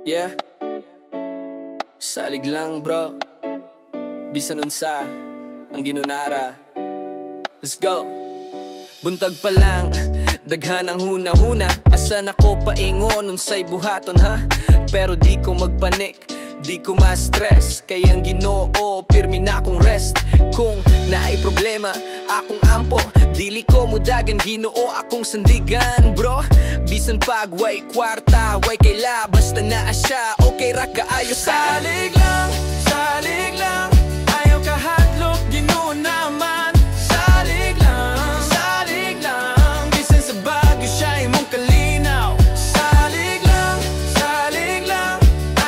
Yeah, salig lang bro. Bisan unsa ang ginunara. Let's go. Buntag pa lang, daghan ang huna-huna. Asan ako paingon unsay buhaton ha. Pero di ko magpanik, di ko ma-stress. Kaya ang Ginoo, pirmi na akong rest. Kung naay problema, akong ampo. Dili ko mudagan, Ginoo akong sandigan bro. Bisan pag way kwarta, way kaila. Basta naa siya, okay ra kaayo sa. Salig lang, ayaw kahadlok, Ginoo naman. Salig lang, bisan sa bagyo siya imong kalinaw. Salig lang,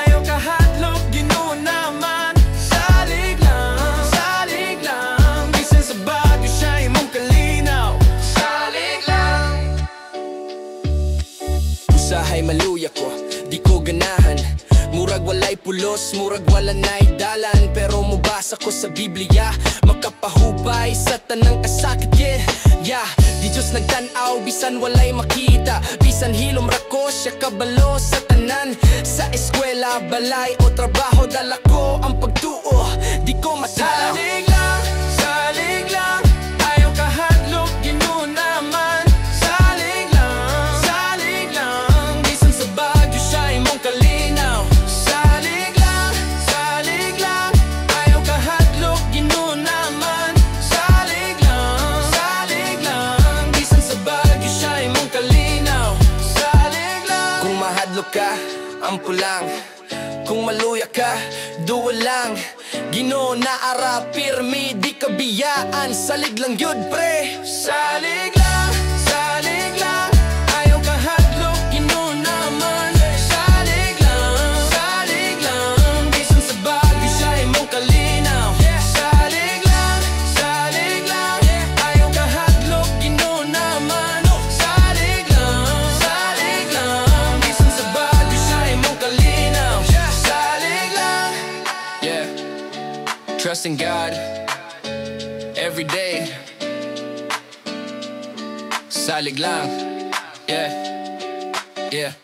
ayaw kahadlok, Ginoo naman. Salig lang, bisan sa bagyo siya imong kalinaw. Salig lang. Usahay maluya ko, di ko ganahan. Murag walay pulos, murag wala na'y dalan. Pero mubasa ko sa Biblia, makapahubay sa tanang kasakit, yeah. Di Diyos nagtanaw, bisan walay makita. Bisan hilom rako, siya kabalo sa tanan. Sa eskwela, balay o trabaho, dala ko ang pagtuo, di ko matalaw. Salig lang, ayaw kahadlok, Ginoo naman. Salig lang, bisan sa bagyo siya imong kalinaw. Salig lang, ayaw kahadlok, Ginoo naman. Salig lang, bisan sa bagyo siya imong kalinaw. Salig lang. Kung mahadlok ka, ampo lang. Kung maluya ka, duwa lang. Ginoo naara, pirmi, di ka biyaan. Salig lang yun pre. Salig lang, ayaw kahadlok, Ginoo naman. Salig lang, bisan sa bagyo siya imong kalinaw. Salig lang, ayaw kahadlok, Ginoo naman. Salig lang, bisan sa bagyo siya imong kalinaw. Salig lang. Yeah, trust in God every day. Salig lang. Yeah.